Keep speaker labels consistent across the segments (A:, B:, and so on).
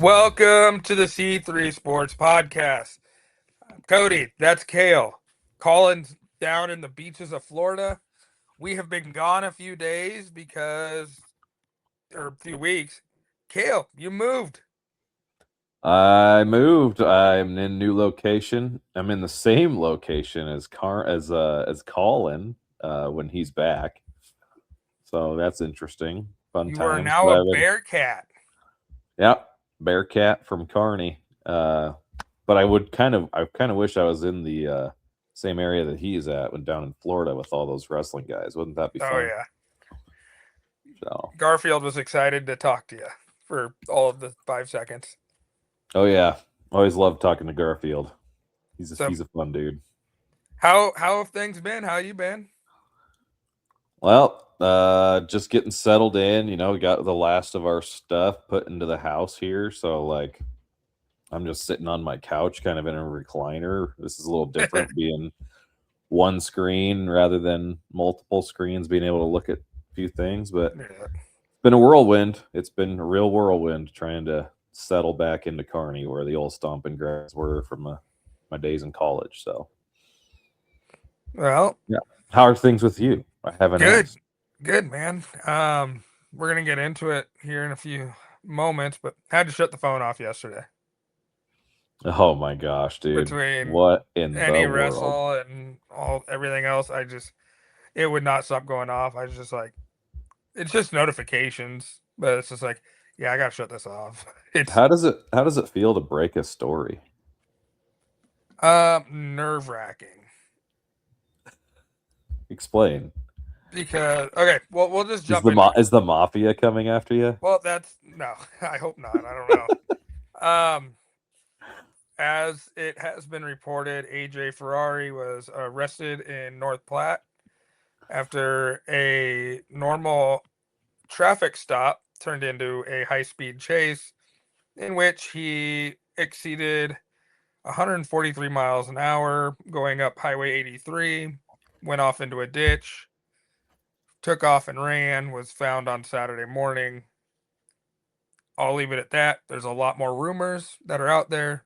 A: Welcome to the C3 Sports Podcast. Cody, that's Kale. Colin's down in the beaches of Florida. We have been gone a few days or a few weeks. Kale, you moved.
B: I moved. I'm in a new location. I'm in the same location as Colin when he's back. So that's interesting. Fun
A: You are
B: times.
A: now a Bearcat.
B: Yeah, Bearcat from Kearney. But I kind of wish I was in the same area that he's at when down in Florida with all those wrestling guys. Wouldn't that be
A: Oh,
B: fun?
A: yeah.
B: So,
A: Garfield was excited to talk to you for all of the 5 seconds.
B: oh yeah, always loved talking to Garfield.
A: So,
B: He's a fun dude.
A: how have things been? How you been?
B: Well, just getting settled in. We got the last of our stuff put into the house here, so like, I'm just sitting on my couch, kind of in a recliner. This is a little different, being one screen rather than multiple screens, being able to look at a few things. But
A: Yeah.
B: it's been a whirlwind. It's been a real whirlwind trying to settle back into Kearney, where the old stomping grounds were from my days in college. So,
A: Well,
B: yeah. How are things with you? I haven't
A: good.
B: asked.
A: Good, man. We're gonna get into it here in a few moments, but had to shut the phone off yesterday
B: Oh my gosh, dude.
A: between
B: What in the
A: any
B: world?
A: wrestle and everything else. It would not stop going off. I was just like, it's just notifications, but it's just like, yeah, I gotta shut this off. It's
B: How does it feel to break a story?
A: nerve-wracking
B: Explain.
A: because okay, well, we'll just
B: Is
A: jump into it.
B: is the mafia coming after you?
A: Well, that's no, I hope not. I don't know. As it has been reported, AJ Ferrari was arrested in North Platte after a normal traffic stop turned into a high-speed chase in which he exceeded 143 miles an hour going up Highway 83, went off into a ditch, took off and ran, was found on Saturday morning. I'll leave it at that. There's a lot more rumors that are out there,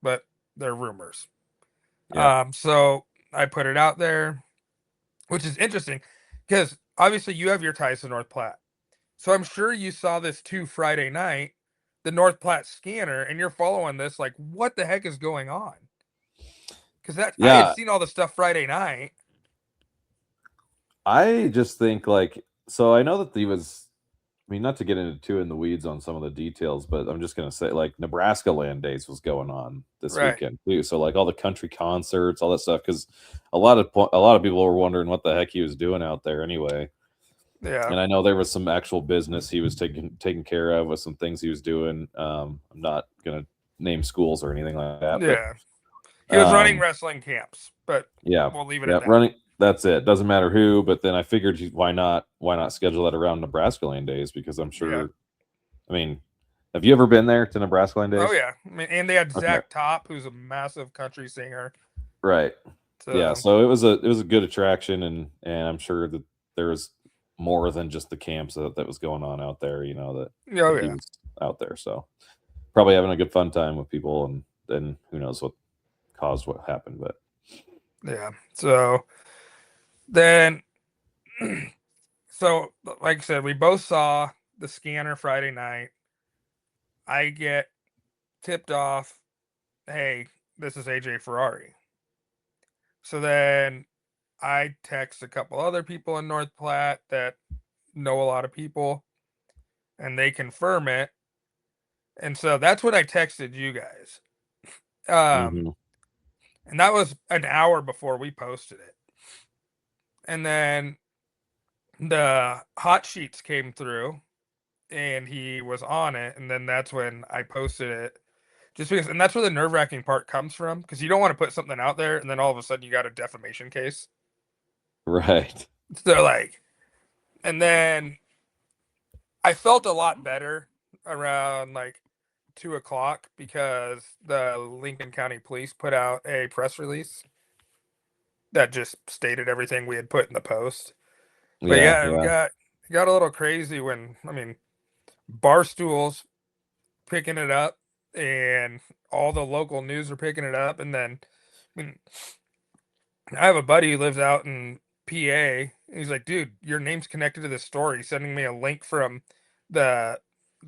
A: but they're rumors.
B: Yeah.
A: So I put it out there, which is interesting because obviously you have your ties to North Platte. So I'm sure you saw this too Friday night, the North Platte scanner, and you're following this like, what the heck is going on? Because I had
B: Yeah.
A: seen all the stuff Friday night.
B: I just think like, so I know that he was, I mean, not to get into too in the weeds on some of the details, but I'm just gonna say like Nebraska Land Days was going on this
A: Right.
B: weekend too. So like all the country concerts, all that stuff, because a lot of people were wondering what the heck he was doing out there anyway.
A: Yeah.
B: And I know there was some actual business he was taking care of with some things he was doing. I'm not gonna name schools or anything like that, but
A: Yeah. He was running
B: um,
A: wrestling camps, but
B: yeah,
A: we'll leave it
B: yeah,
A: at that.
B: running. That's it. Doesn't matter who. But then I figured, why not schedule that around Nebraska Land Days? Because I'm
A: Yeah.
B: sure. I mean, have you ever been there to Nebraska Land
A: Oh
B: Days?
A: yeah. I mean, and they had
B: Okay,
A: Zach Top, who's a massive country singer.
B: right. Yeah.
A: So
B: So it was a good attraction, and I'm sure that there was more than just the camps that was going on out there.
A: oh
B: That he
A: yeah.
B: was out there. So probably having a good fun time with people, and then who knows what caused what happened. But
A: Yeah. So then so like I said, we both saw the scanner Friday night. I get tipped off, hey, this is AJ Ferrari. So then I text a couple other people in North Platte that know a lot of people and they confirm it. And so that's what I texted you guys. Um,
B: Mhm.
A: and that was an hour before we posted it. And then the hot sheets came through and he was on it. And then that's when I posted it. Just because, and that's where the nerve wracking part comes from, because you don't want to put something out there and then all of a sudden you got a defamation case.
B: Right.
A: So, like, and then I felt a lot better around like 2 o'clock because the Lincoln County Police put out a press release that just stated everything we had put in the post. But
B: Yeah.
A: yeah,
B: Yeah.
A: it got a little crazy when I mean Barstool's picking it up, and all the local news are picking it up. And then, I mean, I have a buddy who lives out in PA. He's like, dude, your name's connected to this story. He's sending me a link from the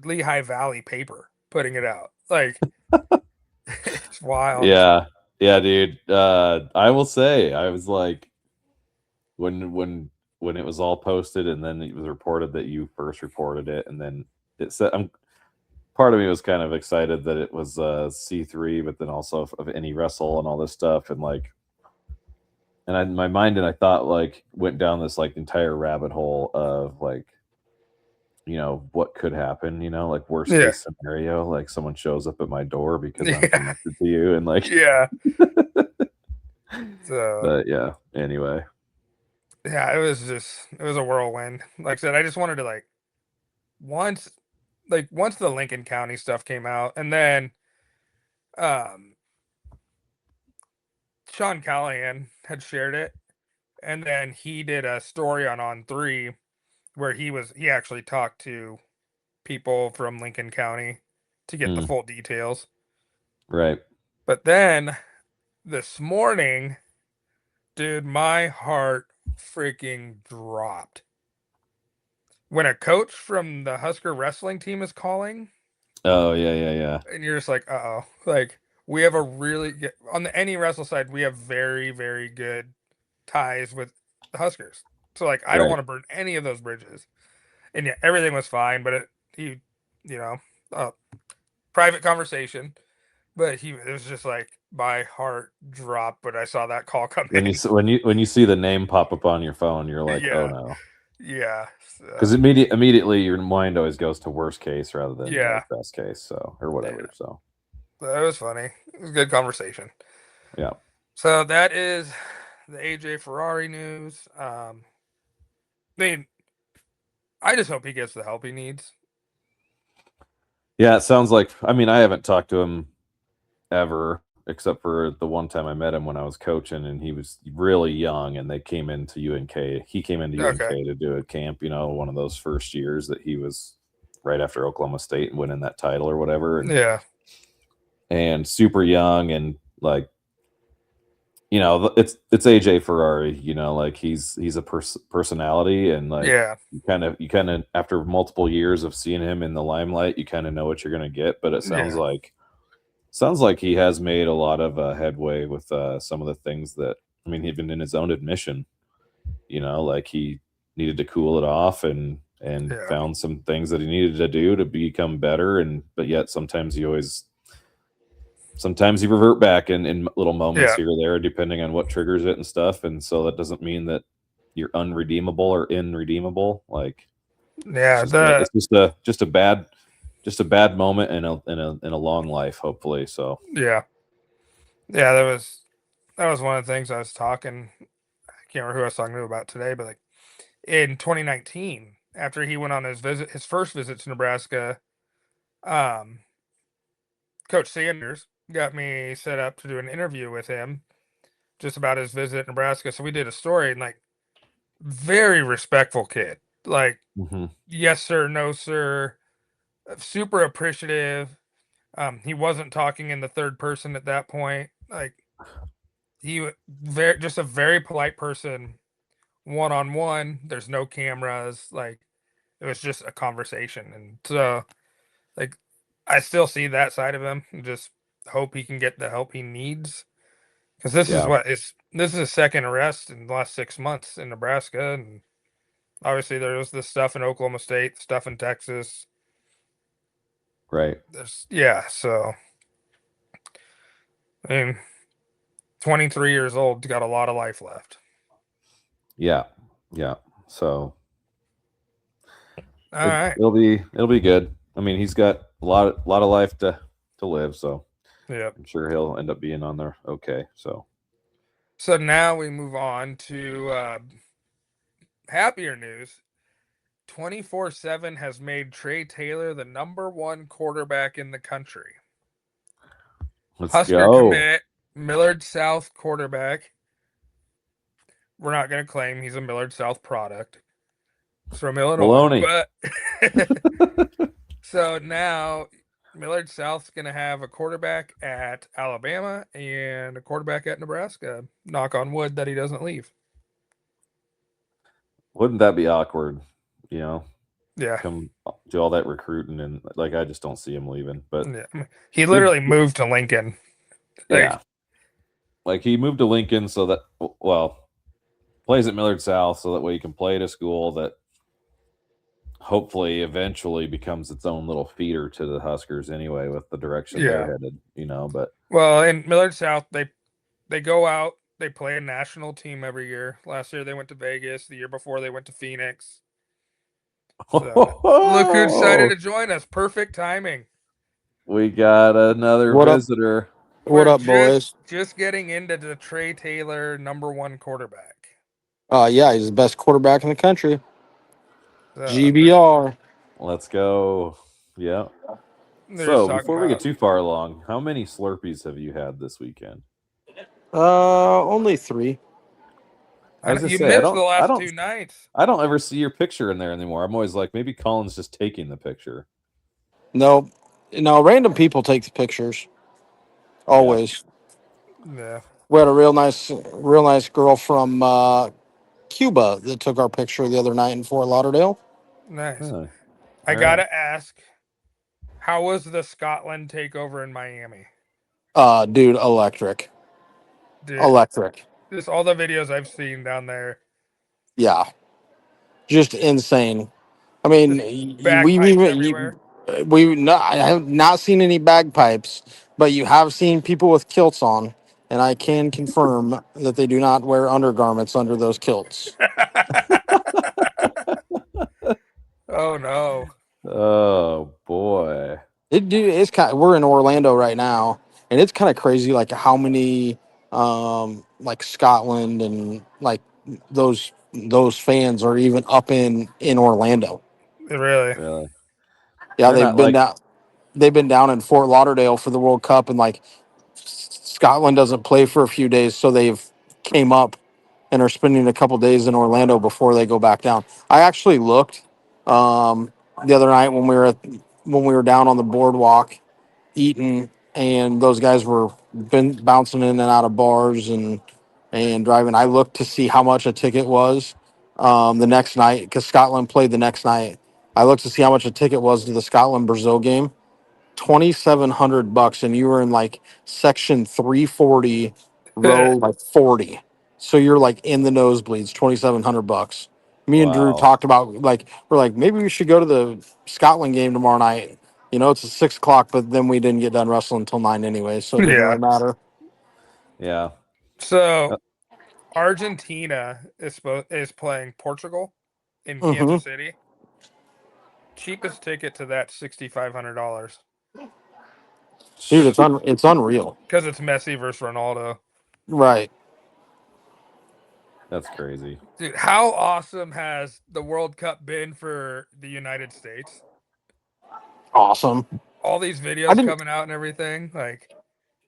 A: Lehigh Valley paper putting it out. Like, it's wild.
B: Yeah. Yeah, dude. I will say, I was like, when it was all posted and then it was reported that you first reported it, and then it said, part of me was kind of excited that it was C3, but then also of any wrestle and all this stuff, and like, and my mind and I thought like went down this like entire rabbit hole of like, what could happen, like worst
A: Yeah.
B: case scenario, like someone shows up at my door because I'm
A: Yeah.
B: connected to you, and like,
A: Yeah. So,
B: but yeah, anyway.
A: yeah, it was a whirlwind. Like I said, I just wanted to once, once the Lincoln County stuff came out, and then, um, Sean Callahan had shared it, and then he did a story on 3 where he actually talked to people from Lincoln County to get the
B: Mm,
A: full details.
B: right.
A: But then this morning, dude, my heart freaking dropped when a coach from the Husker wrestling team is calling,
B: Oh yeah, yeah, yeah.
A: and you're just like, uh oh, like we have on the any wrestle side, we have very, very good ties with the Huskers. So like, I don't
B: Right.
A: want to burn any of those bridges. And yeah, everything was fine, but he, you know, uh, private conversation. But it was just like my heart dropped when I saw that call come
B: When you
A: in.
B: s- when you when you see the name pop up on your phone, you're like, oh
A: Yeah,
B: no,
A: yeah,
B: because
A: so,
B: immediately your mind always goes to worst case rather than
A: yeah,
B: like best case, so or
A: yeah.
B: whatever. So
A: That was funny. It was a good conversation.
B: yeah,
A: So that is the AJ Ferrari news. I mean, I just hope he gets the help he needs.
B: yeah. It sounds like, I mean, I haven't talked to him ever except for the one time I met him when I was coaching, and he was really young, and they came into UNK. He came into
A: Okay.
B: UNK to do a camp, one of those first years that he was right after Oklahoma State and winning that title or whatever,
A: Yeah.
B: and super young, and like, it's AJ Ferrari, like he's a personality, and like
A: Yeah.
B: you kind of after multiple years of seeing him in the limelight, you kind of know what you're gonna get. But it
A: Yeah.
B: sounds like he has made a lot of headway with some of the things that, I mean, even in his own admission, like he needed to cool it off and
A: Yeah.
B: found some things that he needed to do to become better, and but yet sometimes you revert back in little moments
A: Yeah.
B: here or there, depending on what triggers it and stuff. And so that doesn't mean that you're unredeemable or irredeemable. Like
A: Yeah.
B: it's just a bad moment in a long life, hopefully. So
A: Yeah. Yeah. That was one of the things I was talking. I can't remember who I was talking to about today, but like in 2019, after he went on his first visit to Nebraska, um, Coach Sanders got me set up to do an interview with him just about his visit to Nebraska. So we did a story, and like, very respectful kid. Like,
B: mhm.
A: yes sir, no sir, super appreciative. He wasn't talking in the third person at that point. Like, very just a very polite person, one on one. There's no cameras. Like, it was just a conversation, and so like, I still see that side of him. And just hope he can get the help he needs, because
B: Yeah,
A: this is his second arrest in the last 6 months in Nebraska, and obviously there was this stuff in Oklahoma State, stuff in Texas.
B: right.
A: So I mean, 23 years old, got a lot of life left.
B: Yeah, yeah. So
A: All
B: it,
A: right.
B: it'll be good. I mean, he's got a lot of life to live, so
A: Yep.
B: I'm sure he'll end up being on there. Okay, so
A: So now we move on to happier news. 24/7 has made Trae Taylor the #1 quarterback in the country.
B: let's
A: Husker
B: go.
A: commit, Millard South quarterback. We're not going to claim he's a Millard South product. He's from Illinois,
B: Baloney.
A: but so now Millard South's going to have a quarterback at Alabama and a quarterback at Nebraska. Knock on wood that he doesn't leave.
B: Wouldn't that be awkward? You know,
A: Yeah.
B: come do all that recruiting and like I just don't see him leaving. But
A: Yeah. He
B: good,
A: literally moved to Lincoln. Like,
B: yeah. Like he moved to Lincoln so that well plays at Millard South so that way he can play at a school that hopefully eventually becomes its own little feeder to the Huskers anyway with the direction
A: yeah.
B: they're headed. You know, but
A: Well, in Millard South, they go out, they play a national team every year. Last year they went to Vegas. The year before they went to Phoenix. So look who decided to join us. Perfect timing.
B: we got another
C: What up?
B: visitor.
C: What
A: We're
C: up, boys?
A: just getting into the Trae Taylor #1 quarterback.
C: Yeah, he's the best quarterback in the country.
A: So
C: GBR.
B: Let's go. Yeah.
A: they're just
B: So
A: talking
B: before we get
A: about.
B: too far along, how many Slurpees have you had this weekend?
C: Only 3.
B: I was gonna
A: You
B: say
A: missed the last 2 nights.
B: I don't ever see your picture in there anymore. I'm always like maybe Colin's just taking the picture.
C: No, no, random people take the pictures.
B: Yeah.
C: Always.
A: Yeah,
C: We had a real nice girl from Cuba that took our picture the other night in Fort Lauderdale.
A: nice.
B: Huh.
A: I
B: All right.
A: gotta ask, how was the Scotland takeover in Miami,
C: Dude, electric,
A: dude?
C: electric.
A: Just all the videos I've seen down there,
C: Yeah, just insane. I mean,
A: just bagpipes
C: you,
A: everywhere.
C: we not, I have not seen any bagpipes, but you have seen people with kilts on, and I can confirm that they do not wear undergarments under those kilts.
A: Oh no!
B: Oh boy.
C: It's kind. We're in Orlando right now, and it's kind of crazy, like how many, like Scotland and like those fans are even up in Orlando.
A: Really?
B: Really?
C: Yeah,
B: They're not like
C: they've been down in Fort Lauderdale for the World Cup, and like Scotland doesn't play for a few days, so they've came up and are spending a couple days in Orlando before they go back down. I actually looked the other night when we were down on the boardwalk eating, and those guys were been bouncing in and out of bars and driving. I looked to see how much a ticket was the next night because Scotland played the next night. I looked to see how much a ticket was to the Scotland Brazil game. $2,700, and you were in like section 340, row like 40. So you're like in the nosebleeds. $2,700. Me and Drew
B: wow.
C: talked about like we're like maybe we should go to the Scotland game tomorrow night. You know, it's at 6 o'clock, but then we didn't get done wrestling until 9 anyway, so it didn't
A: Yeah.
C: really matter.
B: Yeah.
A: So Argentina is playing Portugal in
C: Hmm.
A: Kansas City. Cheapest ticket to that $6,500
C: Dude, it's unreal.
A: because it's Messi versus Ronaldo.
C: Right.
B: That's crazy.
A: Dude, how awesome has the World Cup been for the United States?
C: Awesome.
A: All these
C: I
A: videos
C: didn't
A: coming out and everything. Like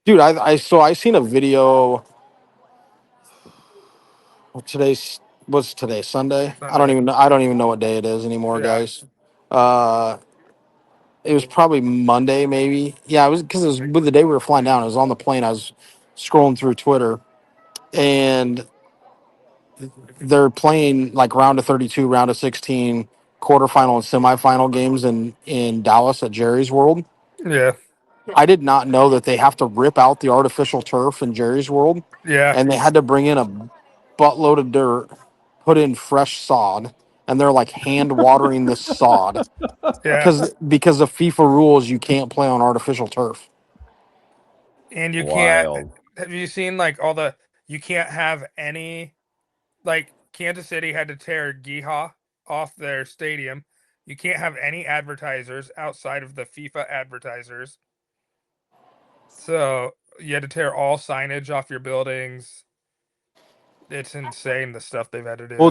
C: dude, I seen a video. Well, what's today? Sunday?
A: Sunday.
C: I don't even know what day it is anymore,
A: Yeah.
C: guys. Uh it was probably Monday, maybe. Yeah, it was because it was with the day we were flying down. It was on the plane. I was scrolling through Twitter, and they're playing like round of 32, round of 16, quarterfinal and semifinal games in Dallas at Jerry's World.
A: Yeah.
C: I did not know that they have to rip out the artificial turf in Jerry's World,
A: Yeah.
C: and they had to bring in a buttload of dirt, put in fresh sod, and they're like hand watering this sod
A: Yeah.
C: because of FIFA rules you can't play on artificial turf.
A: And you can't
B: Wild.
A: have you seen like all the you can't have any like Kansas City had to tear Giha off their stadium. You can't have any advertisers outside of the FIFA advertisers. So you had to tear all signage off your buildings. It's insane the stuff they've had to do.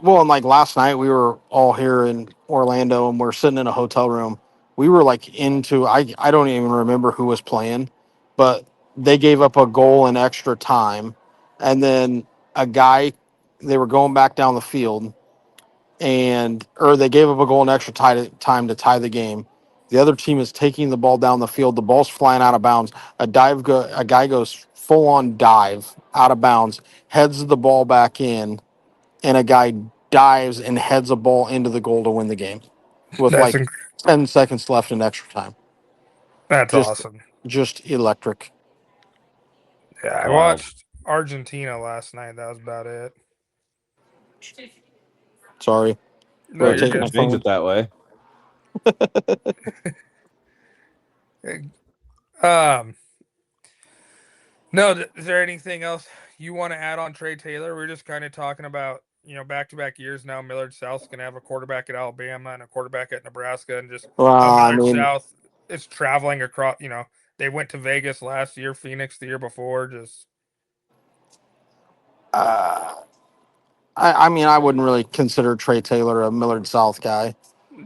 C: Well, and like last night we were all here in Orlando and we're sitting in a hotel room. We were like into I don't even remember who was playing, but they gave up a goal in extra time, and then a guy they were going back down the field, and or they gave up a goal in extra time to tie the game, The other team is taking the ball down the field. The ball's flying out of bounds. A guy goes full on dive out of bounds, heads the ball back in, and a guy dives and heads a ball into the goal to win the game with
A: That's
C: like
A: inc-
C: 10 seconds left in extra time.
A: that's
C: Just
A: awesome.
C: just electric.
A: Yeah, I
B: Wild.
A: watched Argentina last night. That was about it.
C: Sorry,
A: No,
B: Well,
A: you're
B: you
C: rotating
B: can
C: my
A: good.
B: change
C: phone.
B: it that way.
A: Um, no, is there anything else you want to add on Trey Taylor? We're just kind of talking about, back-to-back years now. Millard South's going to have a quarterback at Alabama and a quarterback at Nebraska, and just
C: Well,
A: how
C: I
A: Millard
C: mean,
A: South is traveling across. They went to Vegas last year, Phoenix the year before. Just
C: uh, I mean, I wouldn't really consider Trey Taylor a Millard South guy.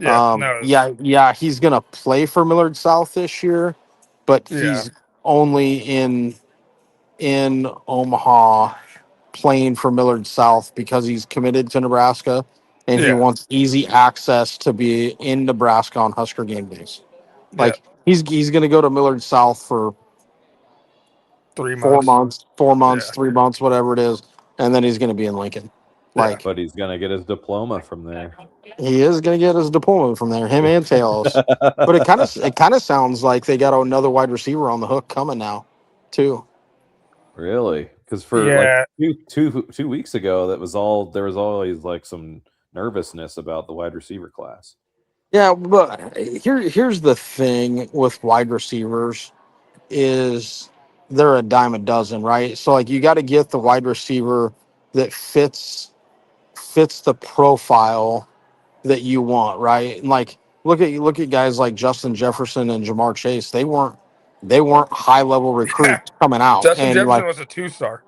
A: yeah, no,
C: Yeah, he's gonna play for Millard South this year, but
A: yeah,
C: he's only in Omaha playing for Millard South because he's committed to Nebraska and he
A: yeah,
C: wants easy access to be in Nebraska on Husker game days.
A: yeah.
C: Like he's gonna go to Millard South for 4
A: 3 months.
C: months, 4 months,
A: Yeah,
C: 3 months, whatever it is, and then he's gonna be in Lincoln.
A: yeah.
C: Like
B: But he's gonna get his diploma from there.
C: he is going to get his diploma from there, him and Tails. But it kind of sounds like they got another wide receiver on the hook coming now, too.
B: Really? Because for like
A: Yeah,
B: 2 weeks ago, there was always like some nervousness about the wide receiver class.
C: Yeah, but here's the thing with wide receivers is they're a dime a dozen, right? So like you got to get the wide receiver that fits the profile that you want, right? And like look at guys like Justin Jefferson and Jamar Chase. They weren't high level
A: yeah.
C: recruits coming out,
A: Justin
C: and like
A: Jefferson was a 2-star.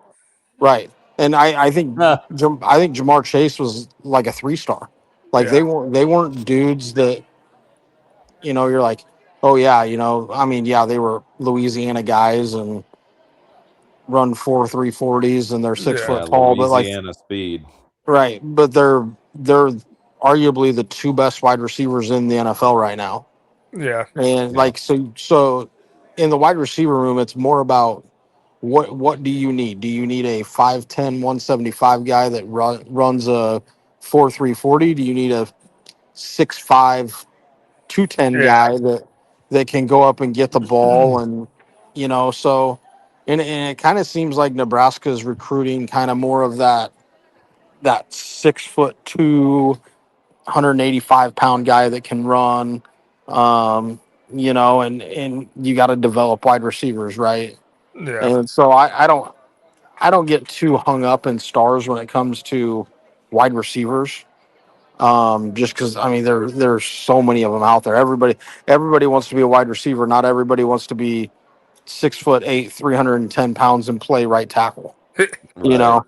C: right. And I think
B: Huh.
C: I think Jamar Chase was like a 3 star. Like
A: Yeah,
C: they weren't dudes that you're like, oh yeah, I mean yeah, they were Louisiana guys and run 4.340s and they're six
A: yeah,
C: foot
B: Yeah,
C: tall, but like
B: Louisiana speed.
C: right, but they're arguably the two best wide receivers in the NFL right now.
A: yeah,
C: And
B: Yeah.
C: like so in the wide receiver room, it's more about what do you need? Do you need a 5'10", 175 guy that runs a 4.340? Do you need a 6'5", 210
A: yeah,
C: guy that can go up and get the ball? And so and it kind of seems like Nebraska's recruiting kind of more of that 6'2", 185-pound guy that can run. Um, and you got to develop wide receivers, right?
A: yeah,
C: And so I don't get too hung up in stars when it comes to wide receivers. Just because I mean there's so many of them out there. Everybody wants to be a wide receiver. Not everybody wants to be 6'8", 310 pounds and play right tackle. You
B: Right.
C: know,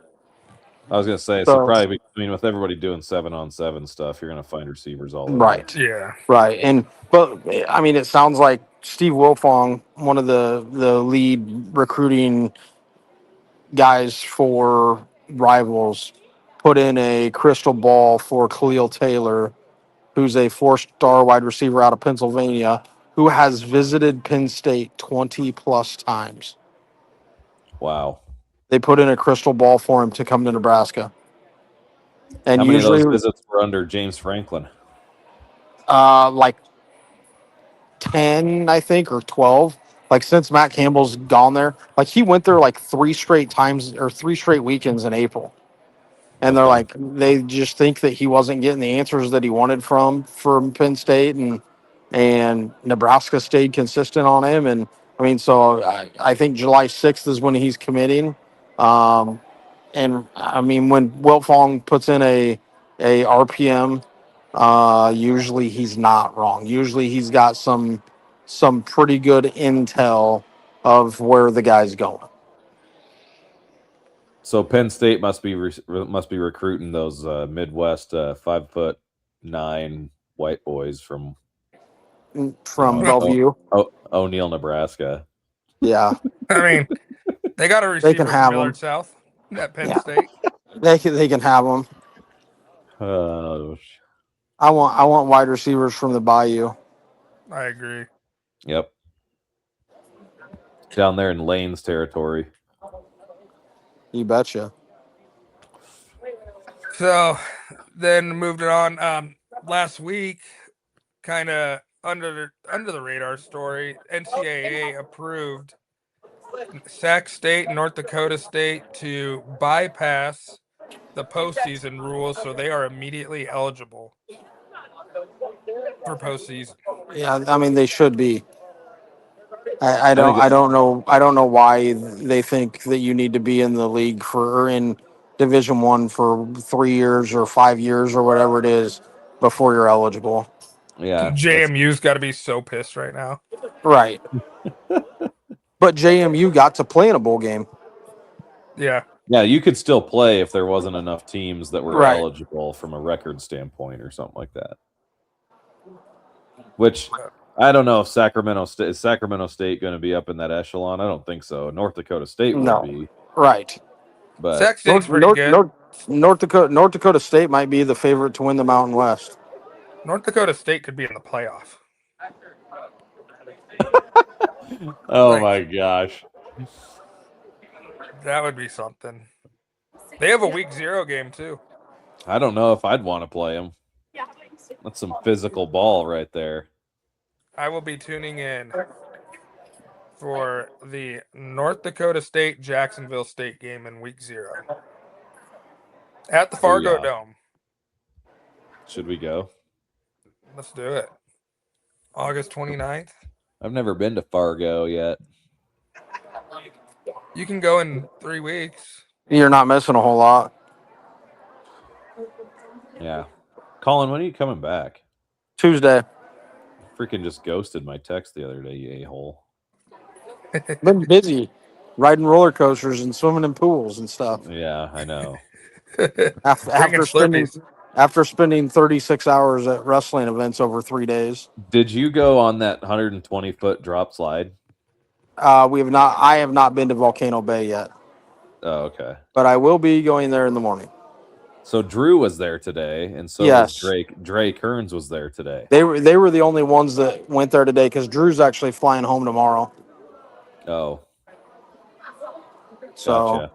B: I was gonna say, so
C: so
B: probably, I mean, with everybody doing 7-on-7 stuff, you're gonna find receivers all over.
C: right,
A: yeah.
C: right. And but I mean it sounds like Steve Wilfong, one of the lead recruiting guys for rivals, put in a crystal ball for Khalil Taylor, who's a 4-star wide receiver out of Pennsylvania, who has visited Penn State 20 plus times.
B: Wow.
C: They put in a crystal ball for him to come to Nebraska. And
B: How many of those
C: usually,
B: visits were under James Franklin?
C: like 10, I think, or 12. Like since Matt Campbell's gone there, like he went there like 3 straight times or 3 straight weekends in April. And they're
B: Okay.
C: like they just think that he wasn't getting the answers that he wanted from Penn State, and Nebraska stayed consistent on him. And I mean, so I think July 6th is when he's committing. Um, and I mean, when Wiltfong puts in a RPM, usually he's not wrong. Usually he's got some pretty good intel of where the guy's going.
B: So Penn State must be recruiting those Midwest 5'9" white boys from
C: From Bellevue.
B: O'Neill, Nebraska.
C: Yeah,
A: I mean, they got a
C: they can
A: receiver from
C: have them.
A: Millard South at Penn
C: Yeah,
A: State.
C: they can have them.
B: Oh,
C: I want wide receivers from the Bayou.
A: I agree.
B: Yep. Down there in Lane's territory.
C: You betcha.
A: So then moved it on. Last week, kind of under the radar story, NCAA approved Sac State and North Dakota State to bypass the postseason rules, so they are immediately eligible for postseason.
C: Yeah, I mean they should be. I
B: I think
C: I don't know why they think that you need to be in the league for or in Division One for 3 years or 5 years or whatever it is before you're eligible.
B: yeah.
A: JMU's got to be so pissed right now.
C: Right. But JMU got to play in a bowl game.
A: Yeah.
B: Yeah, you could still play if there wasn't enough teams that were
C: Right.
B: eligible from a record standpoint or something like that. Which I don't know if Sacramento State going to be up in that echelon. I don't think so. North Dakota State
C: No.
B: would be,
C: Right.
B: but
A: Sac State's pretty good.
C: North Dakota State might be the favorite to win the Mountain West.
A: North Dakota State could be in the playoff.
B: oh
A: Like-
B: my gosh.
A: That would be something. They have a week 0 game too.
B: I don't know if I'd want to play them. That's some physical ball right there.
A: I will be tuning in for the North Dakota State Jacksonville State game in week 0 at the Fargo
B: Booyah.
A: Dome.
B: Should we go?
A: Let's do it. August 29th.
B: I've never been to Fargo yet.
A: You can go in 3 weeks.
C: You're not missing a whole lot.
B: Yeah. Colin, when are you coming back?
C: Tuesday.
B: Freaking just ghosted my text the other day, you a-hole.
C: Been busy riding roller coasters and swimming in pools and stuff.
B: Yeah, I know.
C: After spending 36 hours at wrestling events over 3 days.
B: Did you go on that 120-foot drop slide?
C: We have not. I have not been to Volcano Bay yet,
B: Oh, okay.
C: but I will be going there in the morning.
B: So Drew was there today, and so
C: Yes.
B: was Drake. Dre Kearns was there today.
C: They were the only ones that went there today because Drew's actually flying home tomorrow.
B: Oh,
C: So,
B: gotcha.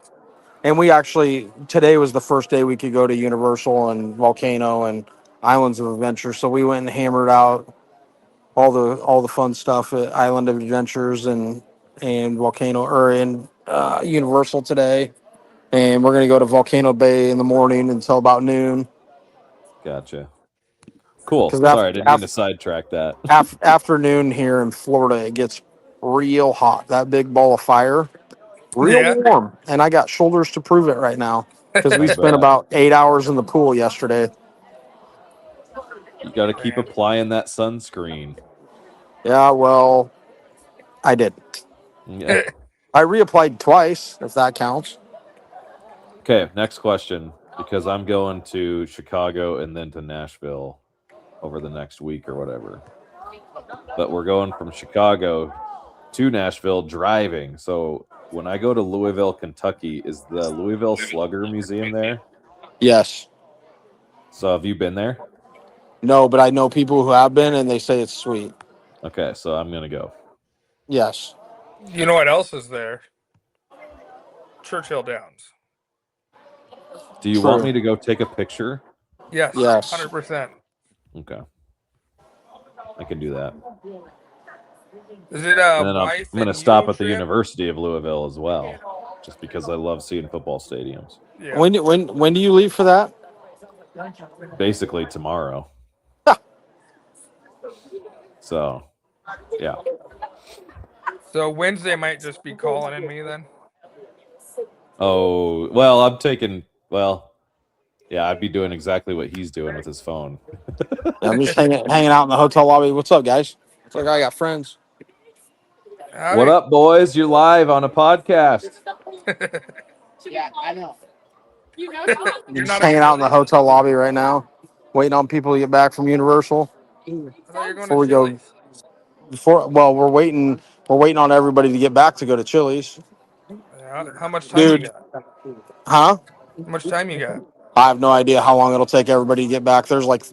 C: and we actually today was the first day we could go to Universal and Volcano and Islands of Adventure. So we went and hammered out all the fun stuff at Island of Adventures and Volcano or in Universal today. And we're gonna go to Volcano Bay in the morning until about noon.
B: Gotcha. Cool.
C: 'Cause
B: Sorry, I didn't mean to sidetrack that.
C: Afternoon here in Florida, it gets real hot. That big ball of fire, real warm. And I got shoulders to prove it right now because we
B: I
C: spent
B: bet.
C: about 8 hours in the pool yesterday.
B: You got to keep applying that sunscreen.
C: Yeah, well, I did.
B: Yeah.
C: I reapplied twice, if that counts.
B: Okay, next question. Because I'm going to Chicago and then to Nashville over the next week or whatever. But we're going from Chicago to Nashville driving. So when I go to Louisville, Kentucky, is the Louisville Slugger Museum there?
C: Yes.
B: So have you been there?
C: No, but I know people who have been, and they say it's sweet.
B: Okay, so I'm going to go.
C: Yes.
A: You know what else is there? Churchill Downs.
B: Do you want me to go take a picture?
A: Yes.
C: Yes.
A: 100%.
B: Okay. I can do that.
A: Is it
B: And then I'm
A: wife
B: going to
A: and
B: stop
A: you
B: at the
A: trip?
B: University of Louisville as well, just because I love seeing football stadiums.
A: Yeah.
C: When do you leave for that?
B: Basically tomorrow. So, yeah.
A: So Wednesday might just be calling in me then.
B: Oh, well, I'm taking, well, yeah, I'd be doing exactly what he's doing with his phone.
C: I'm just hanging out in the hotel lobby. What's up, guys? It's like I got friends.
B: What up, boys? You're live on a podcast.
D: Yeah, I know. You know,
A: You're
C: Just
A: not
C: hanging out in the hotel lobby right now, waiting on people to get back from Universal.
A: I thought you were going
C: Before we
A: to
C: go-
A: Chili's.
C: We're waiting on everybody to get back to go to Chili's.
A: Yeah, how much time
C: Dude.
A: you got?
C: Huh?
A: How much time you got?
C: I have no idea how long it'll take everybody to get back. There's like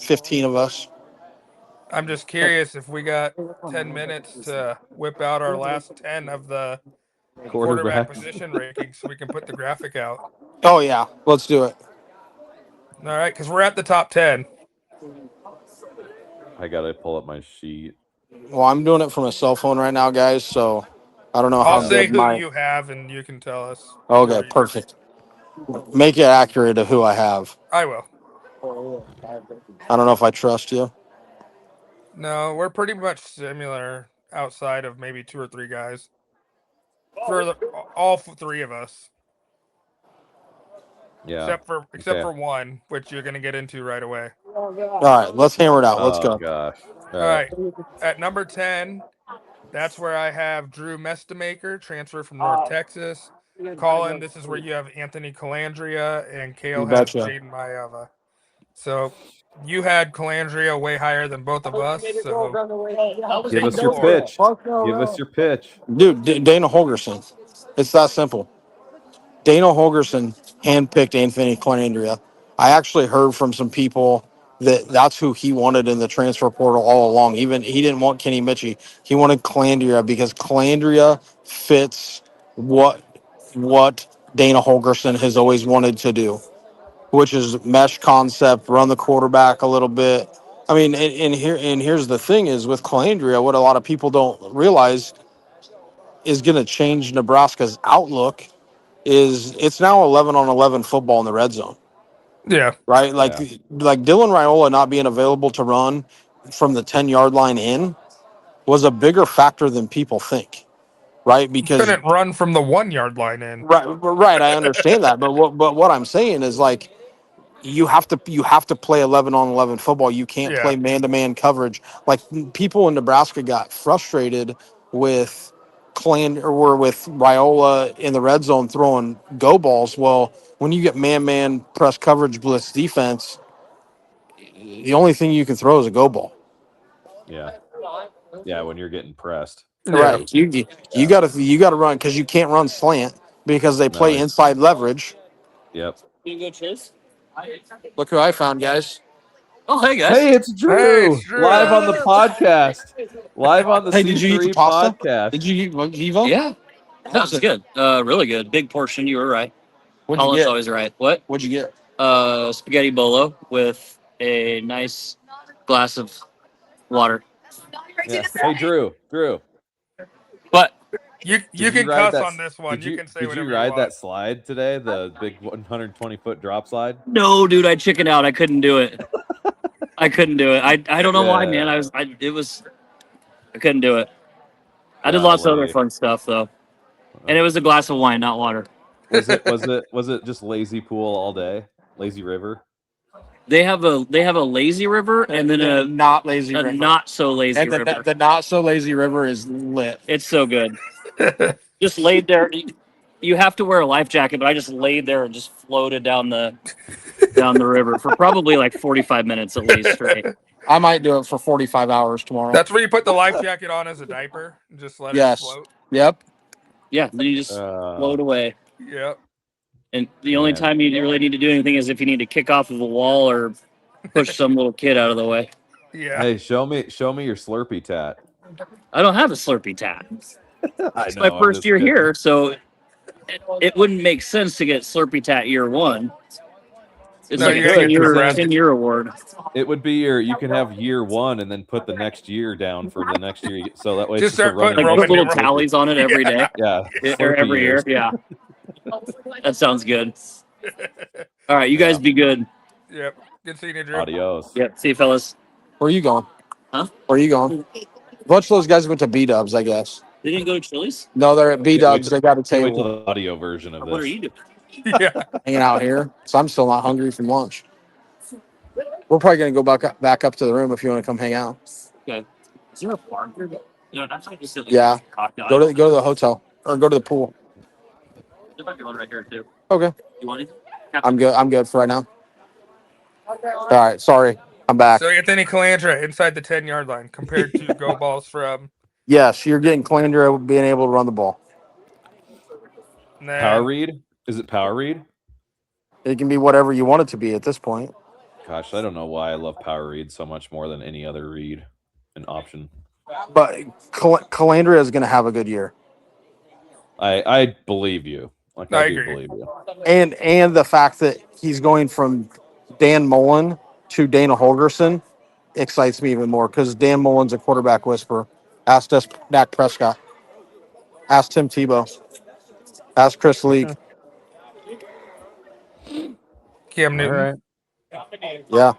C: 15 of us.
A: I'm just curious if we got 10 minutes to whip out our last 10 of the quarterback
B: Quarterbacks.
A: position rankings so we can put the graphic out.
C: Oh yeah, let's do it.
A: All right, because we're at the top 10.
B: I gotta pull up my sheet.
C: Well, I'm doing it from a cell phone right now, guys. So I don't know
A: I'll
C: how
A: say
C: good
A: who
C: my.
A: you have, and you can tell us.
C: Okay, perfect. Make it accurate of who I have.
A: I will.
C: I don't know if I trust you.
A: No, we're pretty much similar outside of maybe 2 or 3 guys. For all 3 of us.
B: Yeah.
A: Except for one, which you're going to get into right away.
C: All right, let's hammer it out. Let's
B: Oh
C: go.
B: gosh.
A: All right. At number 10, that's where I have Drew Mestamaker, transfer from North Texas. Colin, this is where you have Anthony Calandria, and Kale
C: You
A: has
C: betcha.
A: Jaden Maeva. So you had Calandria way higher than both of us. So
B: Give
A: take
B: us
A: the
B: your
A: floor.
B: pitch. Give us your pitch.
C: Dude, Dana Holgerson. It's that simple. Dana Holgerson handpicked Anthony Calandria. I actually heard from some people that that's who he wanted in the transfer portal all along. Even he didn't want Kenny Mitchie. He wanted Calandria because Calandria fits what Dana Holgerson has always wanted to do, which is mesh concept, run the quarterback a little bit. I mean, and here's the thing is with Calandria, what a lot of people don't realize is going to change Nebraska's outlook is it's now 11 on 11 football in the red zone,
A: Yeah.
C: right? Like Dylan Raiola not being available to run from the 10-yard line in was a bigger factor than people think, right? Because
A: Couldn't run from the 1-yard line in.
C: right, I understand that, but what I'm saying is like you have to play 11 on 11 football. You can't
A: Yeah.
C: play man-to-man coverage. Like people in Nebraska got frustrated with with Raiola in the red zone throwing go balls. Well, when you get man-man press coverage blitz defense, the only thing you can throw is a go ball.
B: Yeah. Yeah, when you're getting pressed.
A: Yeah.
C: Right. You gotta run because you can't run slant because they play
B: No,
C: inside leverage.
B: Yep.
C: Look who I found, guys.
E: Oh, hey guys.
B: Hey, it's
A: Hey,
B: Drew.
A: it's Drew.
B: Live on the podcast. Live on the
C: Hey, did you eat the
B: C3
C: pasta?
B: podcast.
C: Did you eat Vivo?
E: Yeah, that was good. Really good. Big portion. You were right.
C: What'd you
E: Colin's
C: get?
E: always right. What?
C: What'd you get?
E: Spaghetti bolo with a nice glass of water.
B: Yeah. Hey, Drew.
E: But
A: You
B: Did
A: can
B: ride
A: cuss
B: that-
A: on this one. You can say
B: Did
A: whatever
B: you ride
A: you want.
B: that slide today? The big 120-foot drop slide?
E: no, dude, I chickened out. I couldn't do it. I couldn't do it. I don't know why, man. I couldn't do it. I did lots of other
B: Golly.
E: fun stuff though, and it was a glass of wine, not water.
B: Was it just lazy pool all day? Lazy river?
E: They have a lazy river and then a
C: not lazy river.
E: not so lazy
C: And
E: river.
C: the not so lazy river is lit.
E: It's so good. Just laid there. You have to wear a life jacket, but I just laid there and just floated down the river for probably like 45 minutes at least straight.
C: I might do it for 45 hours tomorrow.
A: That's where you put the life jacket on as a diaper and just let it float.
C: Yep.
E: Yeah, then you just float away.
A: Yep.
E: And the only
B: Man.
E: time you really need to do anything is if you need to kick off of a wall or push some little kid out of the way.
A: Yeah.
B: Hey, show me your Slurpee tat.
E: I don't have a Slurpee tat.
B: I
E: It's my first year here, so it wouldn't make sense to get Slurpee tat year one. It's
A: No,
E: like
A: you
E: a
A: gotta get
E: 10-year award.
B: It would be you can have year one and then put the next year down for the next year. So that way
A: Just
B: it's just a
A: start putting
B: running
E: Like
A: Roman
E: put little
A: numerals.
E: tallies on it every day.
B: Yeah.
E: Or
B: Slurpee
E: every year.
B: years.
E: Yeah. That sounds good. All right, you guys be good.
A: Yep. Good seeing you, Drew.
B: Adios.
E: Yep. See you, fellas.
C: Where are you going?
E: Huh?
C: Where are you going? A bunch of those guys went to B Dubs, I guess.
E: They didn't go to Chili's?
C: No, they're at B Dubs. They got a
B: Can't wait till
C: table
B: the audio version of this.
E: What are you doing?
A: Yeah.
C: hanging out here. So I'm still not hungry from lunch. We're probably gonna go back up to the room if you want to come hang out.
E: Okay. Is there a bar here? No, that's like just like
C: Yeah.
E: cocktail.
C: Go to the hotel or go to the pool.
E: There might be one right here too.
C: Okay.
E: You want it?
C: I'm good for right now. All right, sorry. I'm back.
A: So Anthony Calandra inside the 10-yard line compared to go balls from
C: Yes, you're getting Calandria being able to run the ball.
B: Power read? Is it power read?
C: It can be whatever you want it to be at this point.
B: Gosh, I don't know why I love power read so much more than any other read. an option.
C: But Calandria is going to have a good year,
B: I believe you. Like
A: I
B: I do
A: agree.
B: believe you.
C: and the fact that he's going from Dan Mullen to Dana Holgerson excites me even more because Dan Mullen's a quarterback whisperer. Ask us Dak Prescott. Ask Tim Tebow. Ask Chris Leak.
A: Cam
B: All
A: Newton.
B: right.
C: Yeah.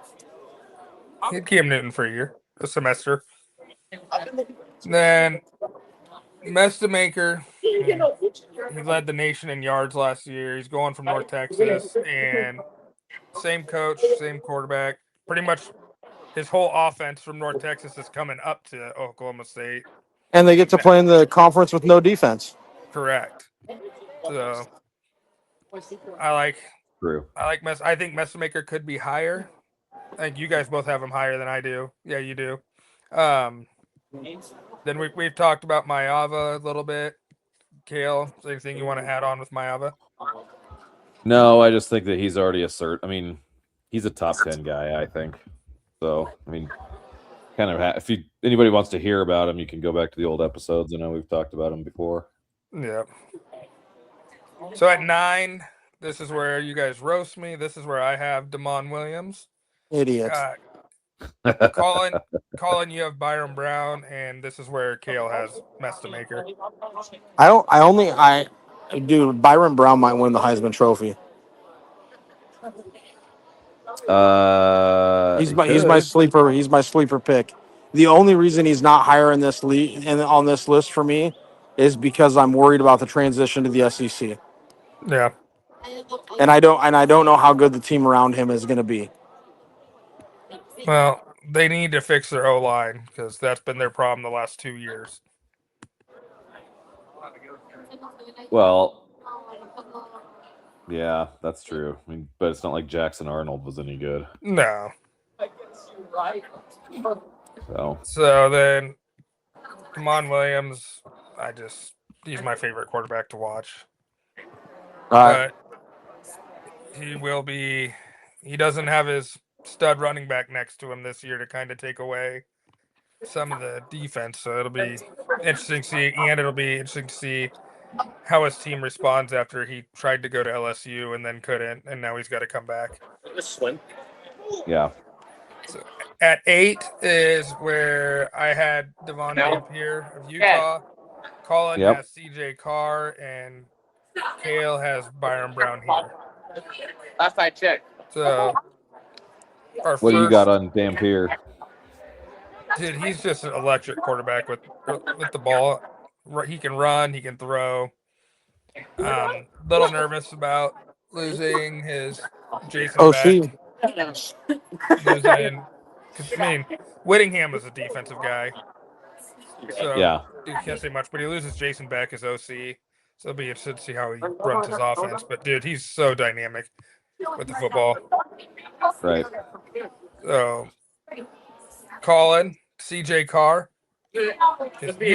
A: He had Cam Newton for a semester. Then Mestamaker. He led the nation in yards last year. He's going from North Texas, and same coach, same quarterback. Pretty much his whole offense from North Texas is coming up to Oklahoma State.
C: And they get to play in the conference with no defense.
A: Correct. So I like
B: True.
A: I think Mestamaker could be higher. I think you guys both have him higher than I do. Yeah, you do. Then we've talked about Mayava a little bit. Kale, is there anything you want to add on with Mayava?
B: No, I just think that he's already I mean, he's a top 10 guy, I think. So, I mean, kind of if anybody wants to hear about him, you can go back to the old episodes. I know we've talked about him before.
A: Yeah. So at 9, this is where you guys roast me. This is where I have Damon Williams.
C: Idiot.
A: Colin, you have Byron Brown, and this is where Kale has Mestamaker.
C: Dude, Byron Brown might win the Heisman Trophy. He's my sleeper. He's my sleeper pick. The only reason he's not higher in this league and on this list for me is because I'm worried about the transition to the SEC.
A: Yeah.
C: And I don't know how good the team around him is going to be.
A: Well, they need to fix their O-line because that's been their problem the last 2 years.
B: Well, yeah, that's true. I mean, but it's not like Jackson Arnold was any good.
A: No.
B: So
A: then, Damon Williams, he's my favorite quarterback to watch. But he doesn't have his stud running back next to him this year to kind of take away some of the defense. So it'll be interesting to see, and it'll be interesting to see how his team responds after he tried to go to LSU and then couldn't, and now he's got to come back.
B: yeah.
A: So at 8 is where I had Devon Dampier of Utah. Colin has CJ Carr, and Kale has Byron Brown here.
D: Last I checked.
A: So
B: what do you got on Dampier?
A: Dude, he's just an electric quarterback with the ball. He can run, he can throw. Little nervous about losing his Jason Beck. Whittingham was a defensive guy, so you can't say much. But he loses Jason Beck as OC, so it'll be interesting to see how he runs his offense. But dude, he's so dynamic with the football.
B: Right.
A: So, Colin, CJ Carr, you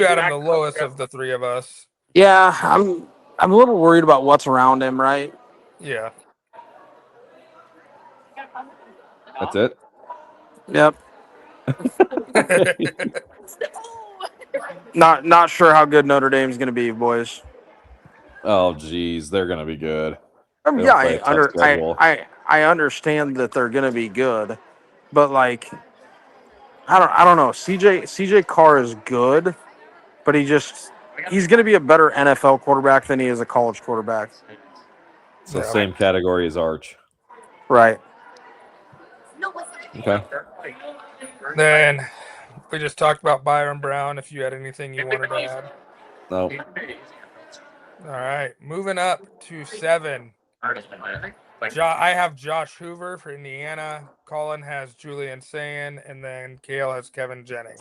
A: had him the lowest of the three of us.
C: Yeah, I'm a little worried about what's around him, right?
A: Yeah.
B: That's it?
C: Yep. Not sure how good Notre Dame's going to be, boys.
B: Oh, geez, they're going to be good.
C: Yeah, I understand that they're going to be good, but like, I don't know. CJ Carr is good, but he's going to be a better NFL quarterback than he is a college quarterback.
B: It's the same category as Arch.
C: Right.
B: Okay.
A: Then we just talked about Byron Brown. If you had anything you wanted to add.
B: No.
A: All right. Moving up to 7. I have Josh Hoover for Indiana. Colin has Julian Sayin, and then Kale has Kevin Jennings.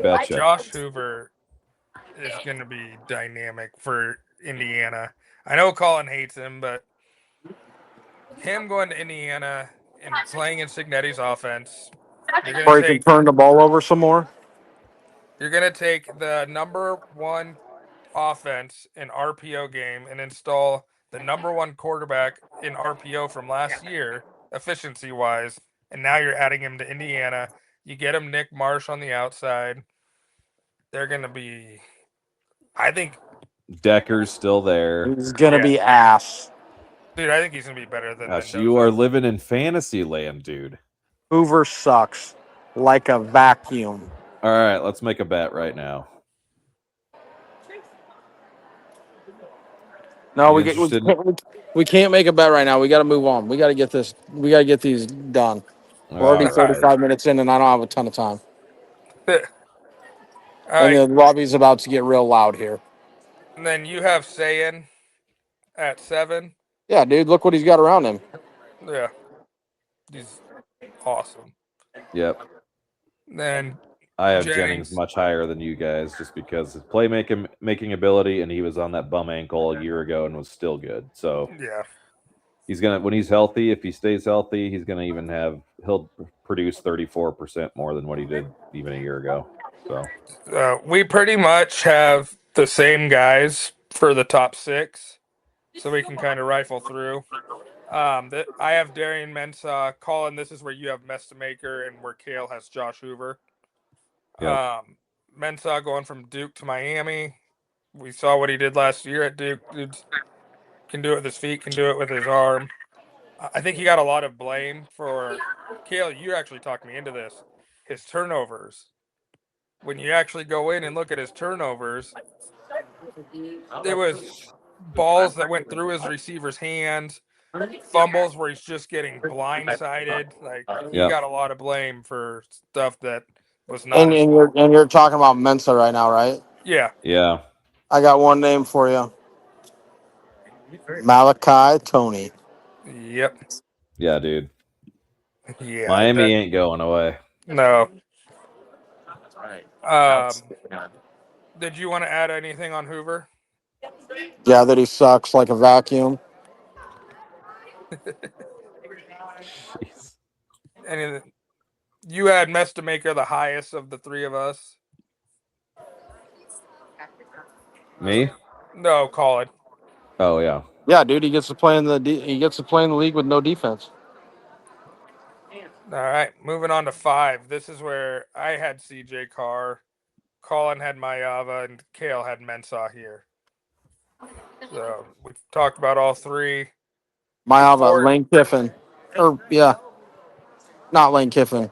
B: Betcha.
A: Josh Hoover is going to be dynamic for Indiana. I know Colin hates him, but him going to Indiana and playing in Cignetti's offense,
C: Or he can turn the ball over some more.
A: You're going to take the number 1 offense in RPO game and install the number 1 quarterback in RPO from last year, efficiency-wise, and now you're adding him to Indiana. You get him Nick Marsh on the outside. They're going to be, I think,
B: Decker's still there.
C: He's gonna
A: Yeah.
C: be ass.
A: dude, I think he's going to be better than
B: Gosh,
A: Mendoza.
B: you are living in fantasy land, dude.
C: Hoover sucks like a vacuum.
B: All right, let's make a bet right now.
C: No,
B: You
C: we
B: interested?
C: we can't make a bet right now. We got to move on. We got to get this. We got to get these done. We're already
B: All right.
C: 35 minutes in, and I don't have a ton of time.
A: All
C: And
A: right.
C: the lobby's about to get real loud here.
A: And then you have Sayin at 7.
C: Yeah, dude, look what he's got around him.
A: Yeah. He's awesome.
B: Yep.
A: Then
B: I have
A: Jennings.
B: Jennings much higher than you guys just because his making ability, and he was on that bum ankle a year ago and was still good. So
A: Yeah.
B: he's gonna, when he's healthy, if he stays healthy, he's gonna he'll produce 34% more than what he did even a year ago. So
A: We pretty much have the same guys for the top 6, so we can kind of rifle through. I have Darian Mensah. Colin, this is where you have Mestamaker and where Kale has Josh Hoover.
B: Yep.
A: Mensah going from Duke to Miami. We saw what he did last year at Duke. Dude can do it with his feet, can do it with his arm. I think he got a lot of blame for Kale. You actually talked me into this. His turnovers. When you actually go in and look at his turnovers, there was balls that went through his receiver's hands, fumbles where he's just getting blindsided. Like he
B: Yep.
A: got a lot of blame for stuff that was not his
C: And
A: fault.
C: you're talking about Mensa right now, right?
A: Yeah.
B: Yeah.
C: I got one name for you. Malachi Tony.
A: Yep.
B: Yeah, dude.
A: Yeah.
B: Miami ain't going away.
A: No. Did you want to add anything on Hoover?
C: Yeah, that he sucks like a vacuum.
B: Jeez.
A: And you had Mestamaker the highest of the 3 of us.
B: Me?
A: No, Colin.
B: Oh yeah.
C: Yeah, dude, he gets to play in the league with no defense.
A: All right, moving on to 5. This is where I had CJ Carr, Colin had Mayava, and Kale had Mensah here. So we've talked about all 3.
C: Mayava, Lane Kiffin, not Lane Kiffin.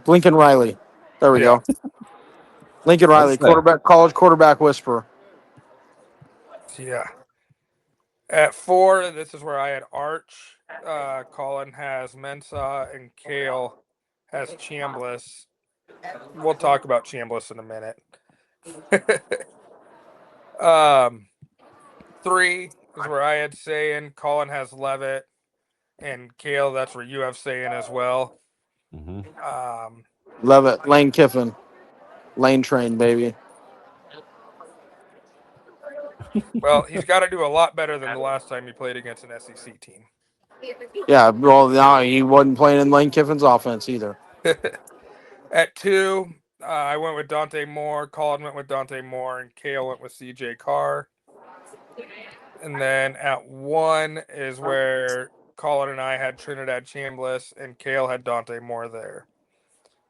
C: Lincoln Riley. There we
A: Yeah.
C: go. Lincoln Riley, college quarterback whisperer.
A: Yeah. At 4, this is where I had Arch. Colin has Mensah, and Kale has Chambliss. We'll talk about Chambliss in a minute. 3 is where I had Sayin. Colin has Levitt, and Kale, that's where you have Sayin as well.
B: Mm-hmm.
C: Levitt, Lane Kiffin, Lane Train, baby.
A: Well, he's got to do a lot better than the last time he played against an SEC team.
C: Yeah, well, no, he wasn't playing in Lane Kiffin's offense either.
A: At 2, I went with Dante Moore. Colin went with Dante Moore, and Kale went with CJ Carr. And then at 1 is where Colin and I had Trinidad Chambliss, and Kale had Dante Moore there.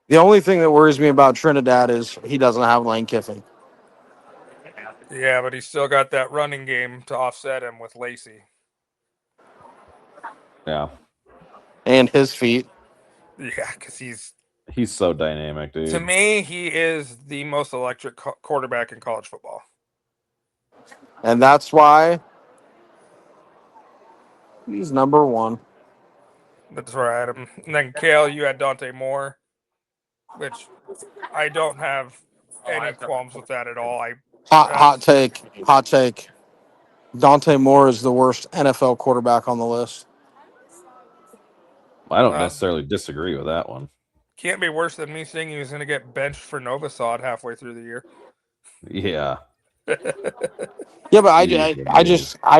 C: The only thing that worries me about Trinidad is he doesn't have Lane Kiffin.
A: Yeah, but he's still got that running game to offset him with Lacey.
B: Yeah.
C: And his feet.
A: Yeah, because he's
B: so dynamic, dude.
A: To me, he is the most electric quarterback in college football.
C: And that's why he's number 1.
A: That's where I had him. And then Kale, you had Dante Moore, which I don't have any qualms with that at all.
C: Hot take. Dante Moore is the worst NFL quarterback on the list.
B: I don't necessarily disagree with that one.
A: Can't be worse than me saying he was going to get benched for Novasad halfway through the year.
B: Yeah.
C: Yeah, but I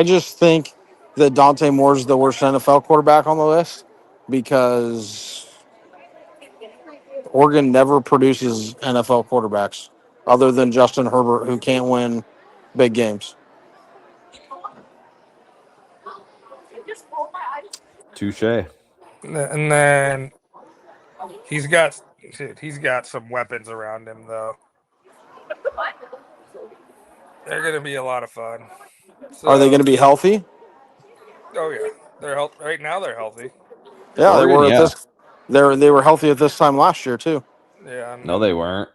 C: just think that Dante Moore is the worst NFL quarterback on the list because Oregon never produces NFL quarterbacks other than Justin Herbert, who can't win big games.
B: Touche.
A: And then He's got some weapons around him though. They're gonna be a lot of fun. So,
C: Are they going to be healthy?
A: Oh yeah, they're right now. They're healthy.
C: Yeah, they
B: Oregon,
C: were at
B: yeah.
C: this. They were healthy at this time last year too.
A: Yeah.
B: No, they weren't.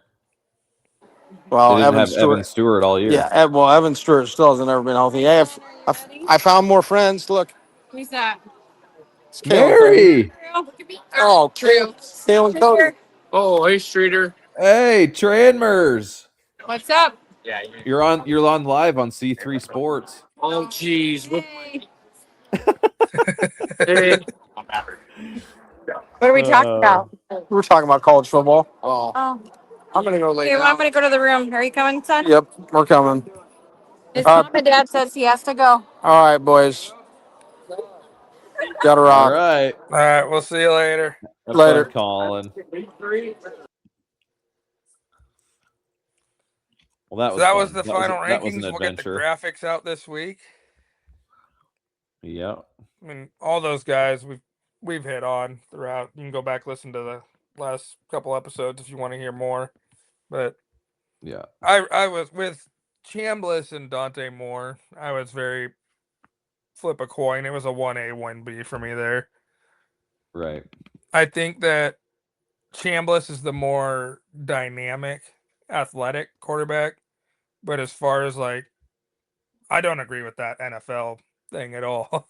B: They
C: Well,
B: didn't
C: Evan
B: have Evan
C: Stewart.
B: Stewart all year.
C: Yeah, Evan Stewart still hasn't ever been healthy. I found more friends. Look,
F: Who's that?
C: it's Kalen Cody.
B: Mary!
C: Oh, Kalen Cody.
D: Oh, hey, Streeter.
B: Hey, Tranmers!
F: What's up?
D: Yeah.
B: You're on live on C3 Sports.
D: Oh, jeez. What?
F: Hey.
D: Hey.
F: What are we talking about?
C: We were talking about college football.
D: Oh,
F: Oh,
C: I'm gonna go lay
F: okay. Well, I'm gonna go to the room. Are you coming, son?
C: Yep, we're coming.
F: His
C: All right.
F: mom and dad says he has to go.
C: All right, boys. Gotta
B: All
C: rock.
B: right.
A: All right. We'll see you later.
B: Have
C: Later.
B: fun calling. Well, that
A: So
B: was
A: that
B: fun.
A: was the final
B: that was an
A: rankings. We'll get the
B: adventure.
A: graphics out this week.
B: Yeah.
A: I mean, all those guys we've hit on throughout. You can go back listen to the last couple episodes if you want to hear more. But
B: Yeah.
A: I was with Chambliss and Dante Moore. I was very flip a coin. It was a 1A 1B for me there.
B: Right.
A: I think that Chambliss is the more dynamic, athletic quarterback. But as far as I don't agree with that NFL thing at all.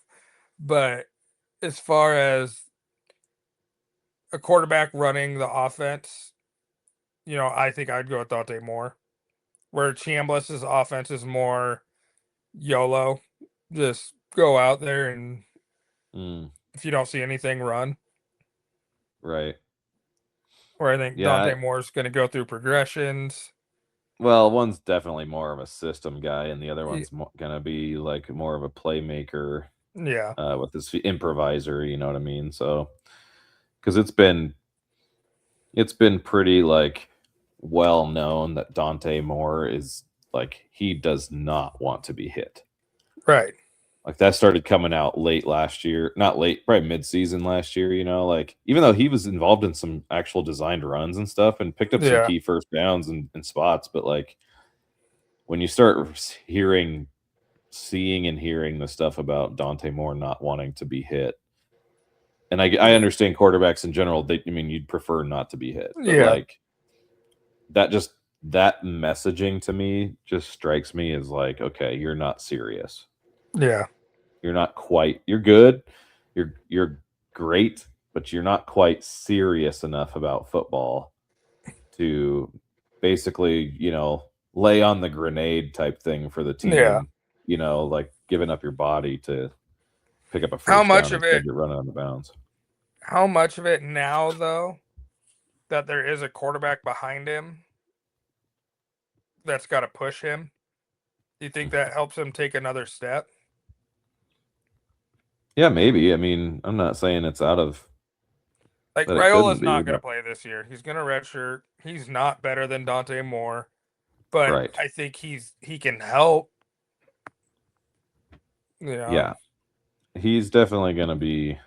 A: But as far as a quarterback running the offense, I think I'd go with Dante Moore. Where Chambliss's offense is more YOLO. Just go out there and if you don't see anything, run.
B: Right.
A: Where I think Dante Moore's going to go through progressions.
B: Well, one's definitely more of a system guy, and the other one's going to be more of a playmaker.
A: Yeah.
B: With his improviser, you know what I mean? So, because it's been pretty well known that Dante Moore is he does not want to be hit.
A: Right.
B: That started coming out late last year, not late, probably mid-season last year, even though he was involved in some actual designed runs and stuff and picked up some key first downs and spots. But when you start seeing and hearing the stuff about Dante Moore not wanting to be hit, and I understand quarterbacks in general, you'd prefer not to be hit. But that messaging to me just strikes me as okay, you're not serious.
A: Yeah.
B: You're not quite. You're good. You're great, but you're not quite serious enough about football to basically, lay on the grenade type thing for the team.
A: Yeah.
B: Giving up your body to pick up a first
A: how much
B: down
A: of it
B: you're running out of bounds.
A: How much of it now, though, that there is a quarterback behind him that's got to push him? Do you think that helps him take another step?
B: Yeah, maybe. I mean, I'm not saying it's out of.
A: Raiola's not going to play this year. He's going to redshirt. He's not better than Dante Moore, but I think he can help.
B: Yeah, he's definitely going to be.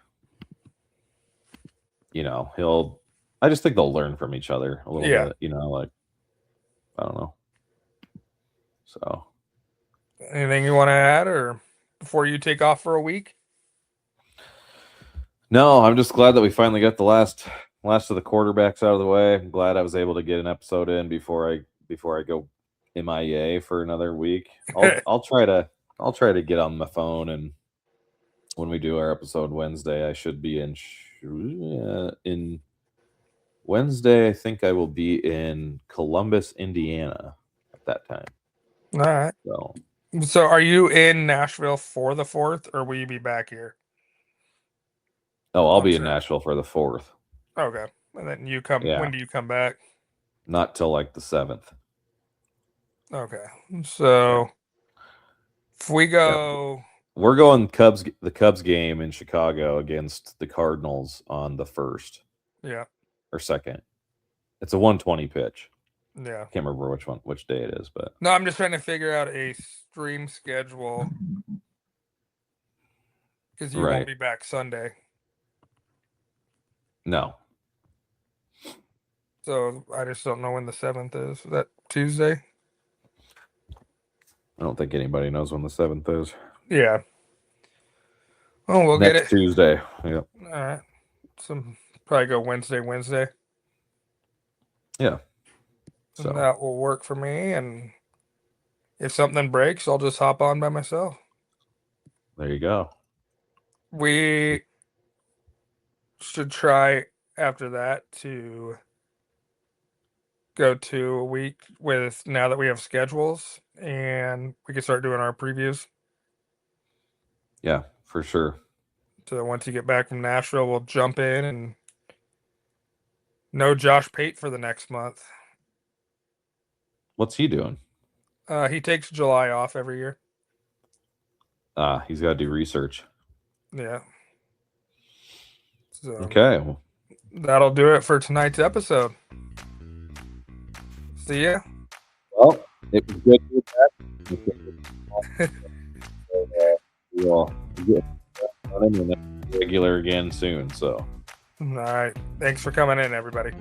B: I just think they'll learn from each other a little bit. I don't know. So,
A: anything you want to add, or before you take off for a week?
B: No, I'm just glad that we finally got the last of the quarterbacks out of the way. I'm glad I was able to get an episode in before I go MIA for another week. I'll try to get on my phone, and when we do our episode Wednesday, I should be in Wednesday. I think I will be in Columbus, Indiana at that time.
A: All right. So are you in Nashville for the 4th, or will you be back here?
B: Oh, I'll be in Nashville for the 4th.
A: Okay. And then you come. Yeah. When do you come back?
B: Not till the 7th.
A: Okay. So if we go,
B: we're going the Cubs game in Chicago against the Cardinals on the 1st.
A: Yeah.
B: Or 2nd. It's a 1:20 pitch.
A: Yeah.
B: Can't remember which day it is, but
A: no, I'm just trying to figure out a stream schedule because you won't be back Sunday.
B: No.
A: So I just don't know when the 7th is. Is that Tuesday?
B: I don't think anybody knows when the 7th is.
A: Yeah. Oh, we'll
B: Next
A: get it.
B: Tuesday. Yep.
A: All right. Some probably go Wednesday.
B: Yeah.
A: So
B: So
A: that will work for me. And if something breaks, I'll just hop on by myself.
B: there you go.
A: We should try after that to go to a week with now that we have schedules and we can start doing our previews.
B: Yeah, for sure.
A: So once you get back from Nashville, we'll jump in and no Josh Pate for the next month.
B: What's he doing?
A: He takes July off every year.
B: He's got to do research.
A: Yeah. So
B: Okay. Well,
A: that'll do it for tonight's episode. See ya.
B: well, it was good to be back. We'll get running and then regular again soon. So.
A: All right. Thanks for coming in, everybody.